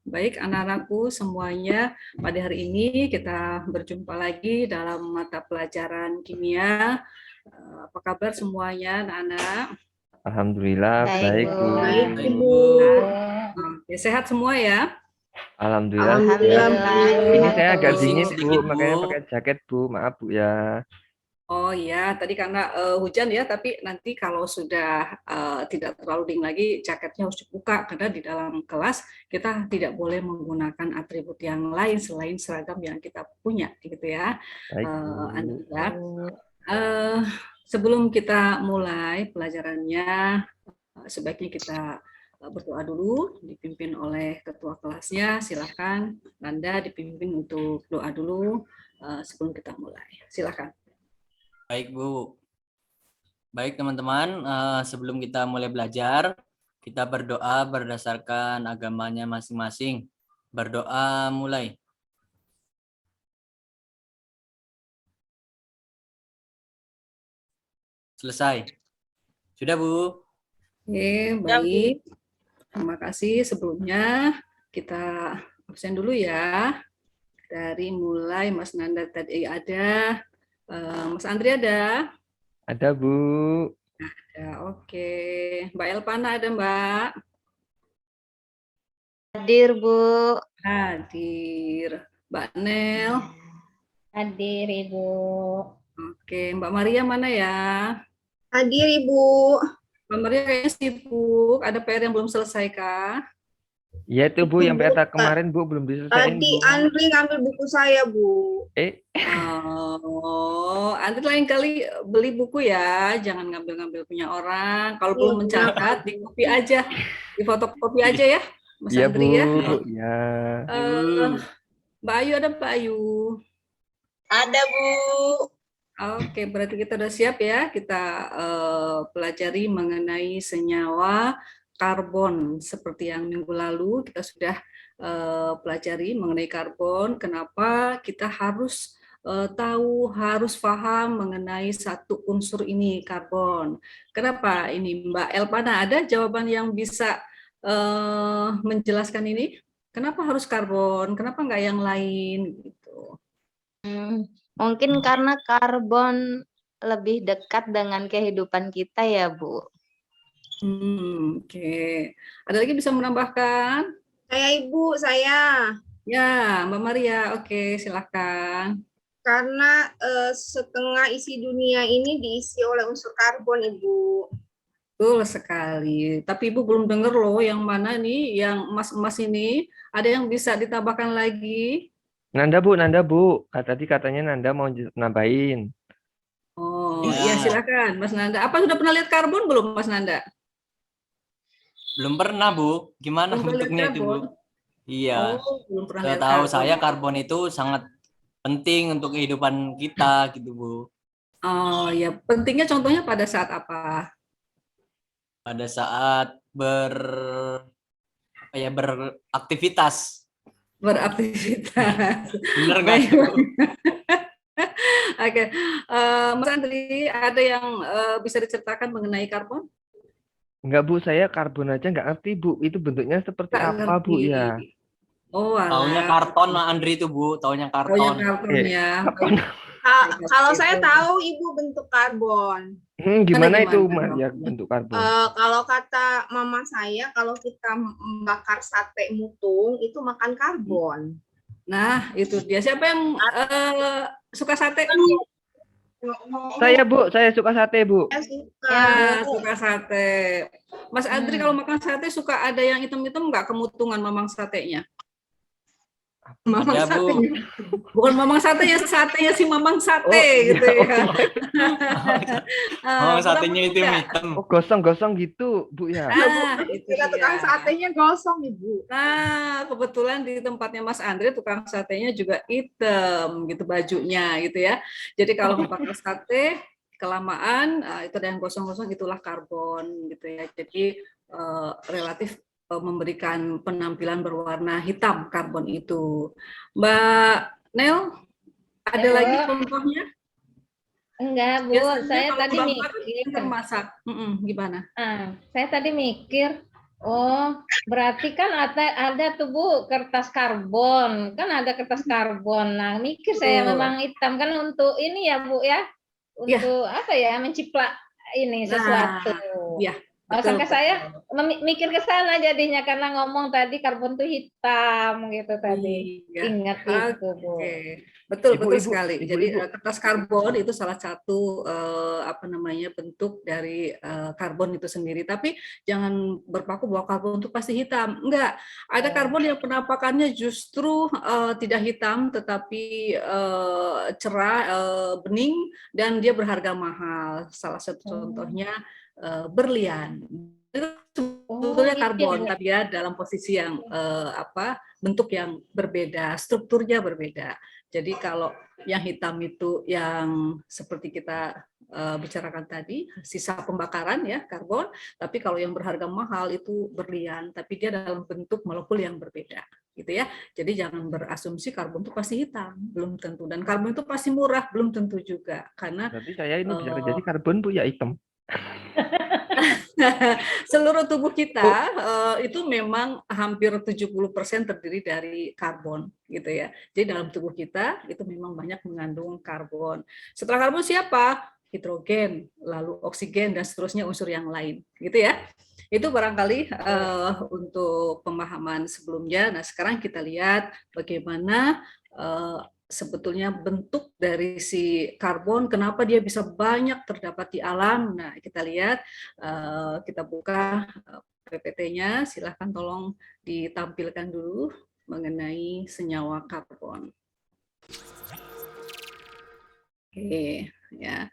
Baik anak-anakku semuanya, pada hari ini kita berjumpa lagi dalam mata pelajaran kimia. Apa kabar semuanya anak-anak? Alhamdulillah Baik, baik Bu. Bu. Baik, Bu. Oke, sehat semua ya? Alhamdulillah Alhamdulillah, sehat. Bu. Ini saya agak Bu. dingin Bu, Sedikit, Bu. makanya pakai jaket Bu. Maaf Bu ya. Oh iya, tadi karena hujan ya, tapi nanti kalau sudah tidak terlalu dingin lagi, jaketnya harus dibuka karena di dalam kelas kita tidak boleh menggunakan atribut yang lain selain seragam yang kita punya, gitu ya, Baik Bu. Anda. Sebelum kita mulai pelajarannya, sebaiknya kita berdoa dulu, dipimpin oleh ketua kelasnya. Silakan Anda dipimpin untuk doa dulu sebelum kita mulai. Silakan. Baik, Bu. Baik, teman-teman. Sebelum kita mulai belajar, kita berdoa berdasarkan agamanya masing-masing. Berdoa mulai. Selesai. Sudah, Bu? Oke, baik. Terima kasih. Sebelumnya kita absen dulu ya. Dari mulai Mas Nanda tadi ada, Mas Andri ada? Ada Bu. Ya, oke. Mbak Elpana ada, Mbak? Hadir, Bu. Hadir. Mbak Nel? Hadir, Ibu. Oke, Mbak Maria mana ya? Hadir, Ibu. Mbak Maria kayaknya sibuk. Ada PR yang belum selesai kah? Ya itu Bu, yang peta kemarin Bu belum diselesaikan Tadi Bu. Andri ngambil buku saya, Bu. Oh, Andri lain kali beli buku ya, jangan ngambil-ngambil punya orang. Kalau belum mencatat, di copy aja, di fotokopi aja ya, Mas Iya Bu, Andri ya. ya. Mbak Ayu ada Mbak Ayu? Ada, Bu. Oke, berarti kita udah siap ya. Kita pelajari mengenai senyawa karbon. Seperti yang minggu lalu kita sudah pelajari mengenai karbon. Kenapa kita harus tahu, harus paham mengenai satu unsur ini, karbon. Kenapa ini Mbak Elpana ada jawaban yang bisa menjelaskan ini? Kenapa harus karbon? Kenapa nggak yang lain? Gitu. Mungkin karena karbon lebih dekat dengan kehidupan kita ya, Bu. Oke. Ada lagi bisa menambahkan? Saya, Ibu, saya. Ya, Mbak Maria. Oke, silakan. Karena setengah isi dunia ini diisi oleh unsur karbon, Ibu. Betul sekali. Tapi Ibu belum dengar loh yang mana nih, yang emas-emas ini. Ada yang bisa ditambahkan lagi? Nanda Bu. Tadi katanya Nanda mau nambahin. Oh, iya silakan Mas Nanda. Apa sudah pernah lihat karbon belum Mas Nanda? Belum pernah, Bu. Gimana Belum pernah lihat bentuknya itu, Bu? karbon? Iya. Oh, belum pernah lihat Tahu karbon. saya karbon itu sangat penting untuk kehidupan kita, gitu, Bu. Oh, ya pentingnya contohnya pada saat apa? Pada saat beraktivitas. Beraktivitas. Bener nggak? Oke, Mas Andri, ada yang bisa diceritakan mengenai karbon? Enggak Bu, saya karbon aja nggak ngerti Bu. Itu bentuknya seperti Nggak apa Bu ngerti. ya? Oh, Taunya alah. karton, Mak Andri itu, Bu. Taunya Oh, yang karton. karbon ya. Kalau saya tahu, Ibu, bentuk karbon. Gimana itu gimana? ya bentuk karbon? Kalau kata mama saya, kalau kita membakar sate mutung, itu makan karbon. Nah, itu dia. Siapa yang suka sate? Saya Bu, saya suka sate Bu. Saya suka. Ya, suka sate. Mas Andri kalau makan sate suka ada yang hitam-hitam nggak kemutungan mamang satenya? Mamang Ada, Bu. satenya. Bukan mamang satenya, satenya si mamang sate gitu ya. Oh, satenya itu hitam. Oh, gosong-gosong gitu Bu ya. Nah, itu Kita tukang dia. satenya gosong, Ibu. Nah, kebetulan di tempatnya Mas Andre tukang satenya juga hitam gitu bajunya gitu ya. Jadi kalau membakar sate kelamaan itu ada yang gosong-gosong itulah karbon gitu ya. Jadi relatif memberikan penampilan berwarna hitam karbon itu. Mbak Nel, ada lagi contohnya? Enggak, Bu. Biasanya Saya kalau tadi Mbak mikir. kan masak, gimana? Saya tadi mikir Oh, berarti kan ada tuh Bu kertas karbon, kan ada kertas karbon. Nah, mikir saya Betul. memang hitam kan untuk ini ya Bu ya, Ya. untuk apa ya menciplak ini Nah, sesuatu. ya, Oh, betul. sangka saya mikir ke sana jadinya karena ngomong tadi karbon tuh hitam gitu tadi. Iya. Ingat itu Bu. Oke, betul Ibu, betul ibu, sekali. ibu, Jadi ibu. kertas karbon itu salah satu apa namanya bentuk dari karbon itu sendiri. Tapi jangan berpaku bahwa karbon itu pasti hitam. Enggak, ada karbon yang penampakannya justru tidak hitam, tetapi cerah, bening, dan dia berharga mahal. Salah satu contohnya berlian. Itu sebetulnya Oh, karbon, iya. tapi ya dalam posisi yang bentuk yang berbeda, strukturnya berbeda. Jadi kalau yang hitam itu yang seperti kita bicarakan tadi, sisa pembakaran ya, karbon, tapi kalau yang berharga mahal itu berlian, tapi dia dalam bentuk molekul yang berbeda. Gitu ya. Jadi jangan berasumsi karbon itu pasti hitam, belum tentu. Dan karbon itu pasti murah, belum tentu juga. Karena Berarti saya ini bisa jadi karbon Bu ya hitam. seluruh tubuh kita itu memang hampir 70% terdiri dari karbon gitu ya. Jadi dalam tubuh kita itu memang banyak mengandung karbon. Setelah karbon siapa? Hidrogen, lalu oksigen dan seterusnya unsur yang lain gitu ya. Itu barangkali untuk pemahaman sebelumnya. Nah, sekarang kita lihat bagaimana sebetulnya bentuk dari si karbon, kenapa dia bisa banyak terdapat di alam. Nah, kita lihat, kita buka PPT-nya, silahkan tolong ditampilkan dulu mengenai senyawa karbon. Oke, ya.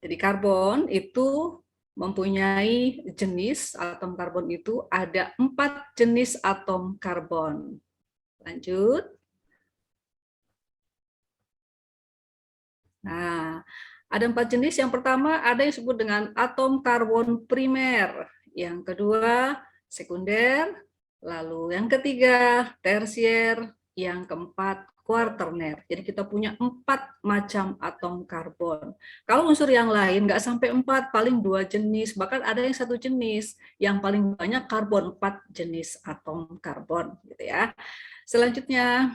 Jadi karbon itu mempunyai jenis atom karbon itu ada 4 jenis atom karbon. Lanjut. Nah, ada 4 jenis. Yang pertama ada yang disebut dengan atom karbon primer. Yang kedua sekunder. Lalu yang ketiga tersier. Yang keempat kuarterner. Jadi kita punya 4 macam atom karbon. Kalau unsur yang lain nggak sampai 4, paling 2 jenis. Bahkan ada yang 1 jenis. Yang paling banyak karbon, 4 jenis atom karbon. Gitu ya. Selanjutnya,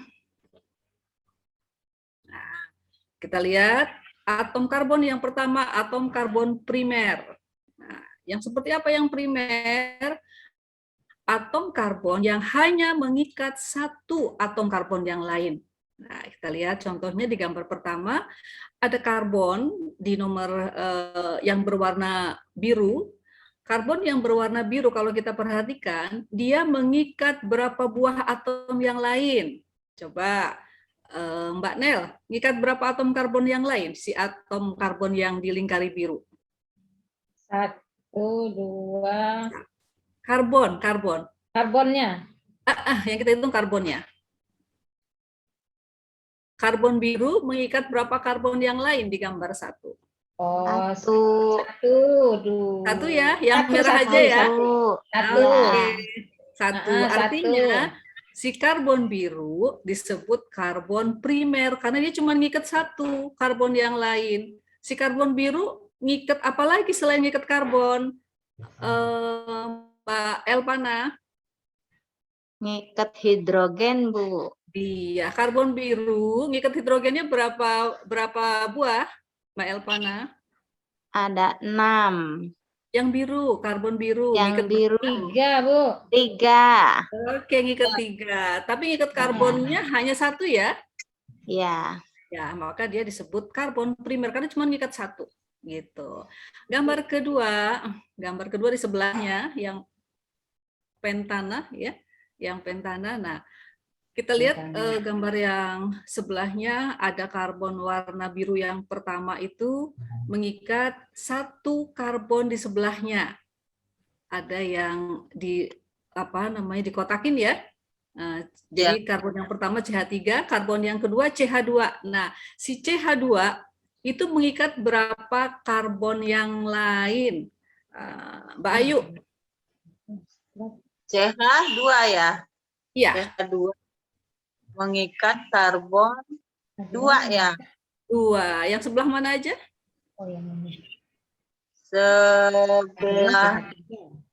kita lihat atom karbon yang pertama, atom karbon primer. Nah, yang seperti apa yang primer? Atom karbon yang hanya mengikat satu atom karbon yang lain. Nah, kita lihat contohnya di gambar pertama, ada karbon di nomor yang berwarna biru. Karbon yang berwarna biru kalau kita perhatikan, dia mengikat berapa buah atom yang lain. Coba Mbak Nel, ngikat berapa atom karbon yang lain? Si atom karbon yang dilingkari biru. 1, 2. Karbonnya. Yang kita hitung karbonnya. Karbon biru mengikat berapa karbon yang lain di gambar 1? Oh, 1, 2. 1 ya, yang merah aja ya. 1. Oke. 1. 1. Artinya si karbon biru disebut karbon primer karena dia cuma ngikat satu karbon yang lain. Si karbon biru ngikat apa lagi selain ngikat karbon? Mbak Elpana? Ngikat hidrogen, Bu. Iya, karbon biru ngikat hidrogennya berapa buah, Mbak Elpana? Ada 6. Yang biru, karbon biru. Yang biru 3, Bu. 3. Oke, ngikat 3. Tapi ngikat karbonnya hanya 1 ya? Ya. Ya, maka dia disebut karbon primer karena cuma ngikat 1 gitu. Gambar kedua di sebelahnya yang pentana ya, yang pentana. Nah, kita lihat gambar yang sebelahnya ada karbon warna biru yang pertama itu mengikat 1 karbon di sebelahnya. Ada yang dikotakin ya. Nah, jadi karbon yang pertama CH3, karbon yang kedua CH2. Nah, si CH2 itu mengikat berapa karbon yang lain? Mbak Ayu. CH2 ya? Iya. CH2 mengikat karbon 2 ya? 2. Yang sebelah mana aja? Oh, yang ini. Sebelah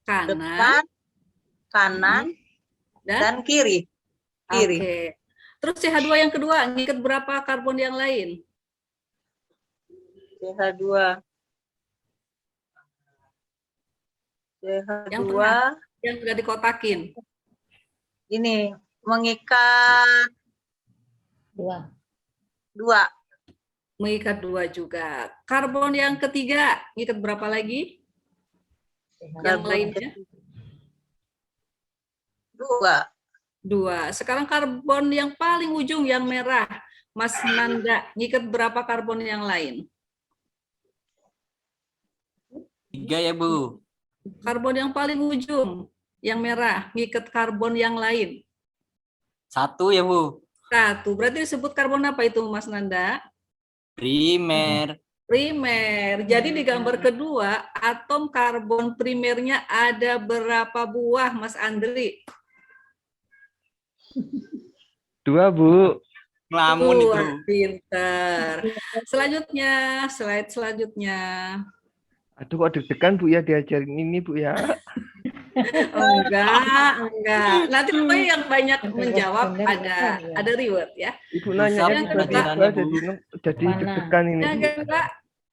kanan. kanan, Dan dan kiri. Kiri. oke. Terus CH2 yang kedua ngikat berapa karbon yang lain? CH2. Yang CH2 tengah. Yang sudah dikotakin. ini mengikat 2. 2. Mengikat 2 juga. Karbon yang ketiga ngikat berapa lagi? Yang Karbon lainnya? 2. 2. Sekarang karbon yang paling ujung yang merah. Mas Nanda, ngikat berapa karbon yang lain? 3 ya Bu. Karbon yang paling ujung yang merah, ngikat karbon yang lain. 1 ya Bu. 1. Berarti disebut karbon apa itu Mas Nanda? Primer. Primer. Jadi di gambar kedua, atom karbon primernya ada berapa buah Mas Andri? 2, Bu. Ngelamun itu. Wah, pinter. Selanjutnya, slide selanjutnya. Aduh, kok deg-degan Bu ya diajarin ini Bu ya. Enggak. Nanti pokoknya yang banyak menjawab ada reward ya. Ibu Susah nanya Yang kedua, tiba-tiba jadi Mana? deg-degan ini. Yang Bu. kedua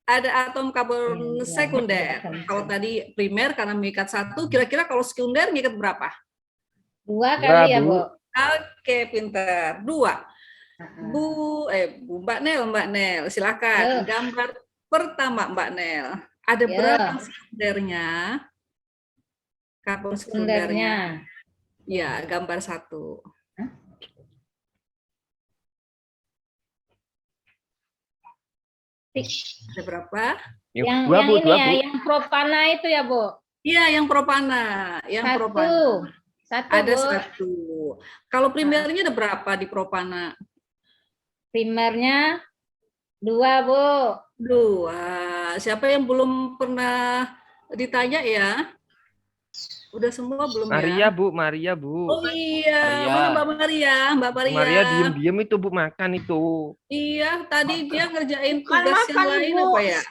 ada atom karbon Iya, sekunder. Kalau tadi primer karena mengikat 1, kira-kira kalau sekunder ngikat berapa? 2 kali ya, Bu. Bu. Oke, pinter. 2. Bu Mbak Nel, silakan. Gambar pertama Mbak Nel. Ada berapa sekundernya? Karbon sekundernya. Ya, gambar 1. Ada berapa? Yang 2, Bu, ini 2, ya, Bu. yang propana itu ya, Bu. Iya, yang propana. Yang propana. 1. Ada Bu. 1. Kalau primernya ada berapa di propana? Primernya 2, Bu. 2. Siapa yang belum pernah ditanya ya? Udah semua belum Maria, ya? Bu, Maria, Bu. Oh iya, Maria. mana Mbak Maria? Mbak Maria. Maria diem-diem itu Bu makan itu. Iya, tadi dia ngerjain Bukan tugas yang makan, lain Bu. apa ya?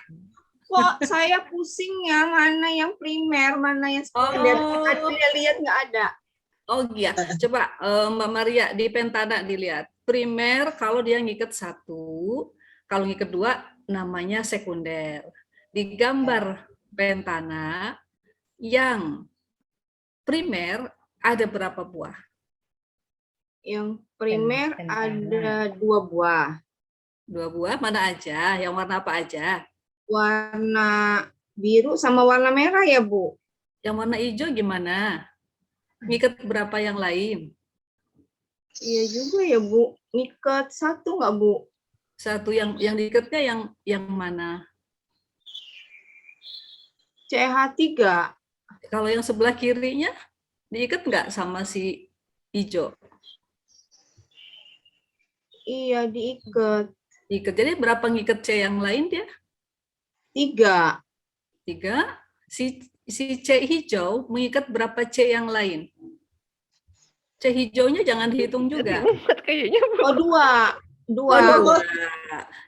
Kok saya pusing ya, mana yang primer, mana yang sekunder. Oh. Tadi dia lihat nggak ada. Oh iya, coba Mbak Maria di Pentana dilihat. Primer kalau dia ngikat 1, kalau ngikat 2 namanya sekunder. Di gambar Pentana yang primer ada berapa buah? Yang primer ada 2 buah. 2 buah, mana aja? Yang warna apa aja? Warna biru sama warna merah ya, Bu? Yang warna hijau gimana? Ngikat berapa yang lain? Iya juga ya, Bu. Ngikat 1 nggak, Bu? 1 yang diikatnya yang mana? CH3. Kalau yang sebelah kirinya diikat nggak sama si hijau? Iya, diikat. Ikat. Jadi berapa ngikat C yang lain dia? 3. 3. Si C hijau mengikat berapa C yang lain? C hijaunya jangan dihitung juga. Kayaknya Bu. Oh, 2. 2. Oh,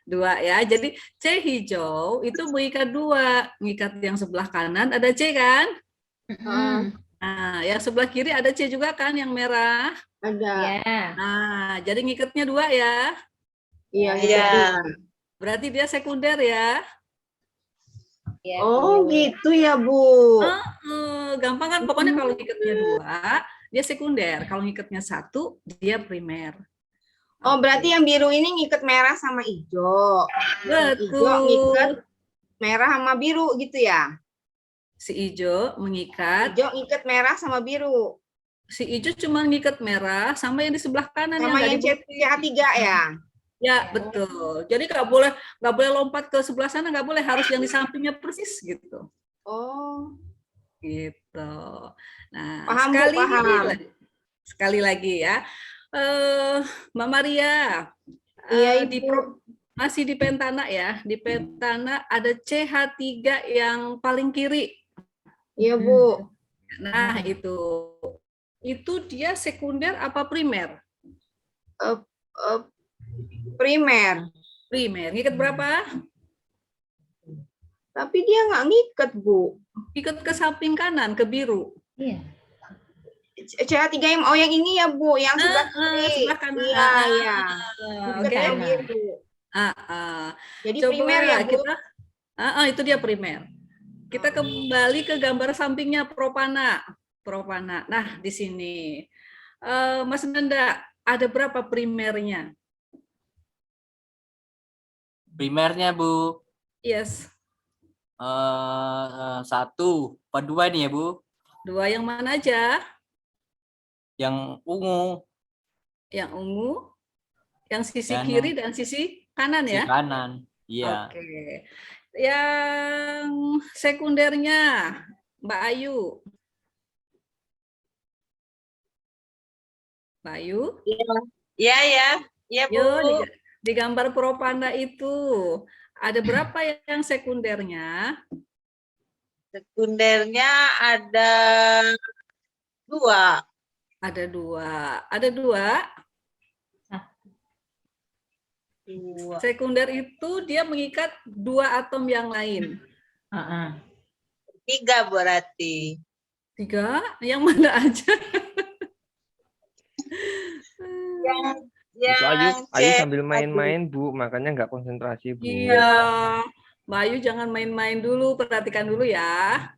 2 ya. Jadi C hijau itu mengikat 2. Mengikat yang sebelah kanan ada C kan? Nah, yang sebelah kiri ada C juga kan yang merah. Ada. Ya. Nah, jadi ngikatnya 2 ya. Iya, Iya. berarti Berarti dia sekunder ya. Ya, Oh, Bu. gitu ya, Bu. Gampang kan? Pokoknya kalau ngikatnya 2, dia sekunder. Kalau ngikatnya 1, dia primer. Oh, berarti yang biru ini ngikat merah sama hijau. Hijau Betul. ngikat merah sama biru gitu ya. Si hijau mengikat. Hijau ngikat merah sama biru. Si hijau cuma ngikat merah sama yang di sebelah kanan Sama yang nggak dibuka. CH3 ya. Ya, betul. Jadi nggak boleh lompat ke sebelah sana, nggak boleh, harus yang di sampingnya persis gitu. Oh, Gitu. Nah, Paham, Bu, paham. sekali lagi ya. Mbak Maria, Iya, Ibu. masih di Pentana ya. Di Pentana ada CH3 yang paling kiri. Iya, Bu. Nah, itu dia sekunder apa primer? Primer. Primer. Ngikat berapa? Tapi dia nggak ngikat, Bu. Ikat ke samping kanan, ke biru. Iya. CH3MO yang ini ya Bu, yang sebelah kiri. sebelah kanan. Iya, iya. Oke. Ikatnya biru. Jadi Coba primer ya Bu. kita, itu dia primer. Kita kembali ke gambar sampingnya propana. Propana. Nah, di sini. Mas Nanda, ada berapa primernya? Primernya Bu, Yes. 1 apa 2 nih ya Bu? 2 yang mana aja? Yang ungu, Yang ungu, yang sisi Dan kiri dan sisi kanan si ya? kanan. Iya. Oke. Yang sekundernya, Mbak Ayu. Mbak Ayu, Iya, ya. Iya, Bu. yuk di gambar propanda itu ada berapa yang sekundernya? Sekundernya ada 2. Ada 2. Ada 2. Sekunder itu dia mengikat 2 atom yang lain. 3 berarti. 3? Yang mana aja? Itu Ayu C1. sambil main-main Bu, makanya nggak konsentrasi Bu. Iya. Mbak Ayu jangan main-main dulu, perhatikan dulu ya.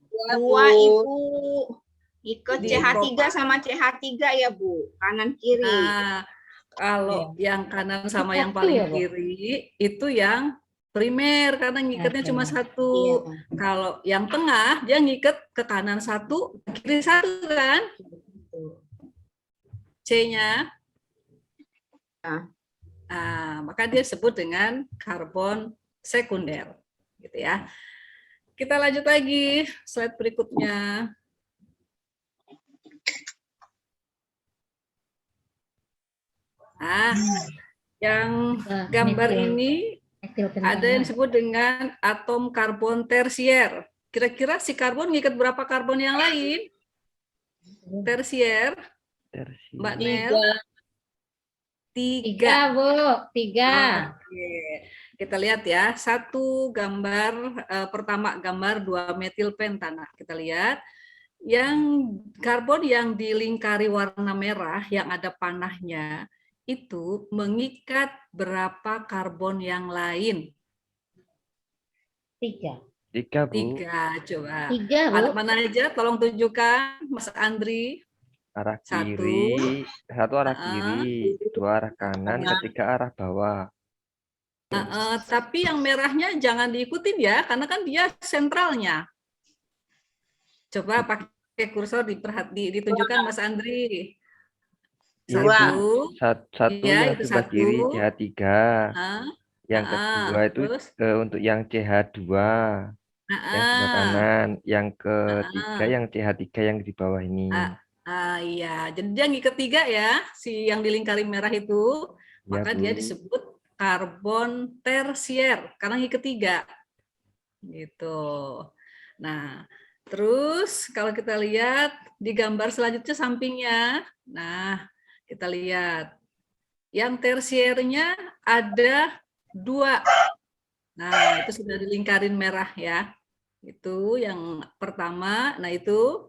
2 Ibu. Ikut Di CH3 sama CH3 ya Bu, kanan kiri. Nah, kalau yang kanan sama yang paling kiri itu yang primer karena ngikatnya cuma 1. Kalau yang tengah dia ngikat ke kanan 1, ke kiri 1 kan? C-nya. Maka dia disebut dengan karbon sekunder, gitu ya. Kita lanjut lagi slide berikutnya. Yang gambar ini ada yang disebut dengan atom karbon tersier. Kira-kira si karbon ngikat berapa karbon yang lain? Tersier, Mbak Nel? 3. 3 Bu, 3. Oke. Kita lihat ya, satu gambar pertama gambar 2 metil pentana. Kita lihat yang karbon yang dilingkari warna merah yang ada panahnya itu mengikat berapa karbon yang lain? 3. 3 Bu. 3, coba. 3 Bu. Ada mana aja? Tolong tunjukkan, Mas Andri. Arah 1. kiri, 1 arah kiri, 2 arah kanan, 3 arah bawah. Tapi yang merahnya jangan diikutin ya, karena kan dia sentralnya. Coba pakai kursor ditunjukkan Mas Andri. 1. Satu Ya, yang itu sebelah 1. kiri CH3. Yang kedua itu terus? untuk yang CH2. Yang sebelah kanan, yang ketiga yang CH3 yang di bawah ini. Iya, jadi dia ngikat 3 ya, si yang dilingkari merah itu, Ya, maka Bu. dia disebut karbon tersier karena ngikat 3. Gitu. Nah, terus kalau kita lihat di gambar selanjutnya sampingnya, nah kita lihat yang tersiernya ada 2. Nah, itu sudah dilingkarin merah ya. Itu yang pertama, nah itu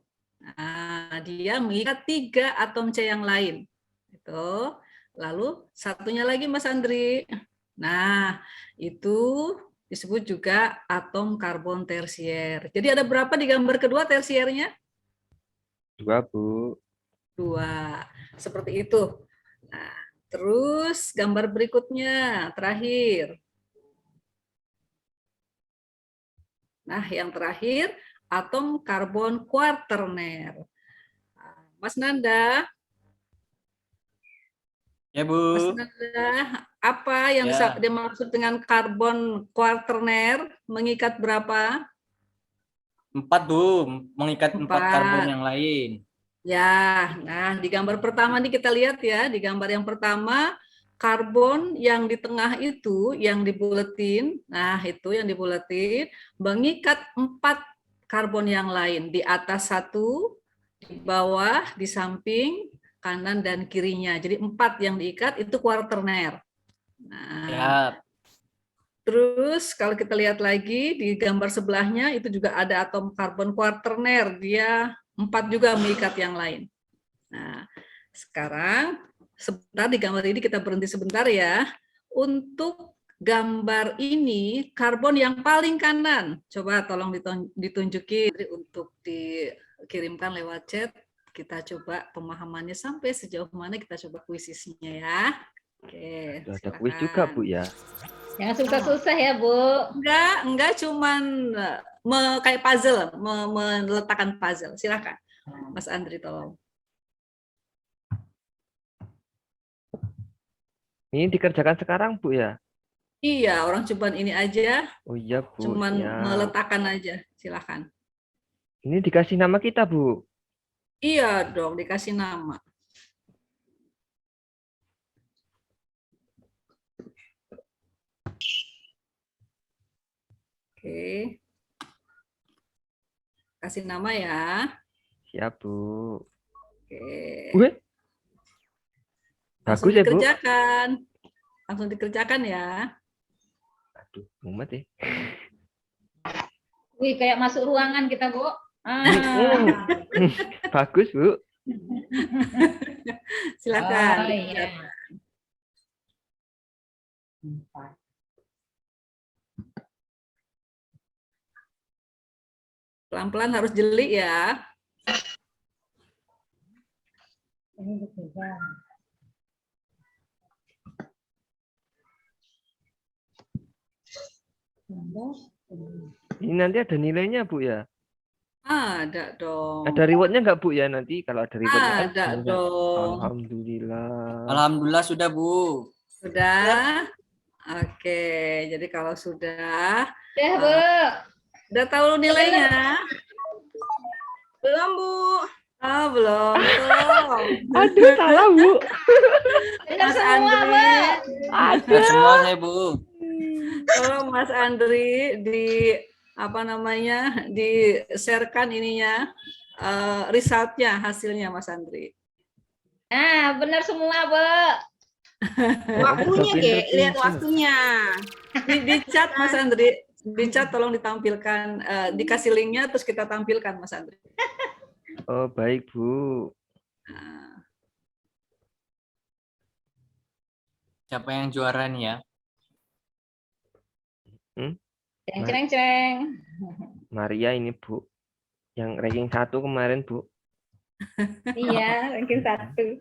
dia mengikat 3 atom C yang lain. Itu. Lalu satunya lagi Mas Andri. Nah, itu disebut juga atom karbon tersier. Jadi ada berapa di gambar kedua tersiernya? 2 Bu. 2. Seperti itu. Nah, terus gambar berikutnya, terakhir. Nah, yang terakhir atom karbon kuarterner. Mas Nanda, Ya Bu. Mas Nanda, apa yang dimaksud dengan karbon kuarterner? Mengikat berapa? 4 Bu, mengikat 4 karbon yang lain. Ya, nah di gambar pertama nih kita lihat ya, di gambar yang pertama karbon yang di tengah itu yang dibuletin, nah itu yang dibuletin mengikat 4 karbon yang lain, di atas 1, di bawah, di samping, kanan dan kirinya. Jadi 4 yang diikat itu kuarterner. Nah, terus kalau kita lihat lagi di gambar sebelahnya itu juga ada atom karbon kuarterner, dia 4 juga mengikat yang lain. Nah, sekarang sebentar di gambar ini kita berhenti sebentar ya. Untuk gambar ini karbon yang paling kanan. Coba tolong ditunjukin untuk dikirimkan lewat chat. Kita coba pemahamannya sampai sejauh mana kita coba kuisisnya ya. Oke, Ada kuis juga, Bu, ya? Jangan susah-susah ya, Bu. Enggak cuman kayak puzzle, meletakkan puzzle. Silakan, Mas Andri, tolong. Ini dikerjakan sekarang, Bu, ya? Iya, orang cuman ini aja, Oh iya, Bu. cuman Ya. meletakkan aja. Silakan. Ini dikasih nama kita, Bu. Iya dong, dikasih nama. Oke. Kasih nama ya. Siap, Bu. Oke. Wih. Langsung Bagus ya, Bu? dikerjakan. Langsung dikerjakan ya. Aduh, mumet ya. Wih, kayak masuk ruangan kita, Bu. Bagus, Bu. Silakan. Oh, iya. Pelan-pelan harus jeli ya. Ini nanti ada nilainya, Bu, ya? Ada dong. Ada rewardnya nggak, Bu, ya, nanti? Kalau ada rewardnya kan Ada bisa. dong. Alhamdulillah. Alhamdulillah sudah, Bu. Sudah? Oke, jadi kalau sudah Ya, Bu. udah tahu nilainya? Belum, Bu. Oh, belum. Belum. Aduh, salah, Bu. Benar Mas semua, Andri. Bu. Benar semua saya, Bu. Tolong Mas Andri di-sharekan ininya resultnya, hasilnya Mas Andri. Nah, benar semua, Bu. Waktunya, Ge. Lihat waktunya. Di chat Mas Andri, di chat tolong ditampilkan, dikasih linknya terus kita tampilkan Mas Andri. Oh, baik, Bu. Nah, Siapa yang juara nih ya? Ceng, ceng, ceng. Maria ini, Bu. Yang ranking 1 kemarin, Bu. Iya, ranking 1.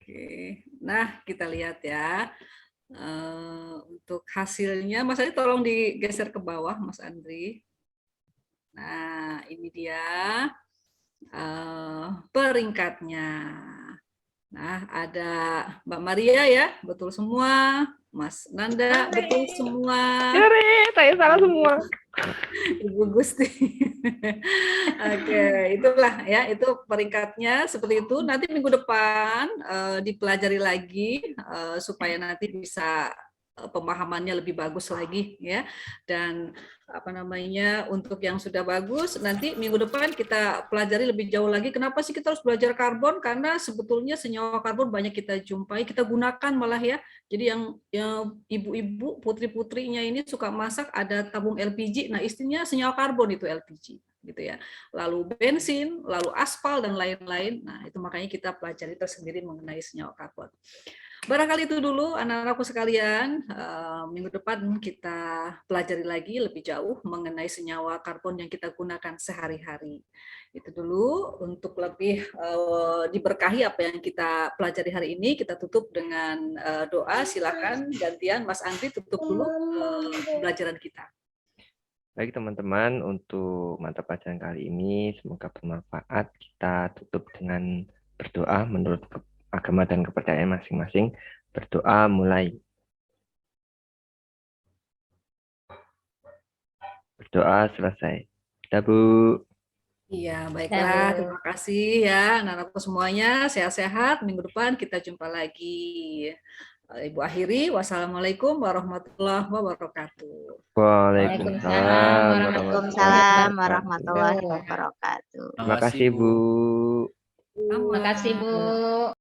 oke. Nah, kita lihat ya. Untuk hasilnya, Mas Andri tolong digeser ke bawah, Mas Andri. Nah, ini dia peringkatnya. Nah, ada Mbak Maria ya, betul semua. Mas Nanda, betul semua. Yore, saya salah semua. Ibu Gusti. Oke, itulah ya, itu peringkatnya seperti itu. Nanti minggu depan dipelajari lagi supaya nanti bisa pemahamannya lebih bagus lagi ya. Dan untuk yang sudah bagus nanti minggu depan kita pelajari lebih jauh lagi kenapa sih kita harus belajar karbon, karena sebetulnya senyawa karbon banyak kita jumpai, kita gunakan malah ya. Jadi yang ibu-ibu putri-putrinya ini suka masak ada tabung LPG, nah istrinya senyawa karbon itu LPG gitu ya. Lalu bensin, lalu aspal dan lain-lain. Nah, itu makanya kita pelajari tersendiri mengenai senyawa karbon. Barangkali itu dulu anak-anakku sekalian, minggu depan kita pelajari lagi lebih jauh mengenai senyawa karbon yang kita gunakan sehari-hari. Itu dulu, untuk lebih diberkahi apa yang kita pelajari hari ini, kita tutup dengan doa. Silakan gantian Mas Andri tutup dulu pembelajaran kita. Baik, teman-teman, untuk mata pelajaran kali ini semoga bermanfaat. Kita tutup dengan berdoa menurut agama dan kepercayaan masing-masing. Berdoa mulai. Berdoa selesai. Dah, Bu. Iya, baiklah. Terima kasih ya anak-anakku semuanya. Sehat-sehat. Minggu depan kita jumpa lagi. Ibu akhiri. Wassalamualaikum warahmatullahi wabarakatuh. Waalaikumsalam warahmatullahi wabarakatuh. Terima kasih, Bu. Terima kasih, Bu.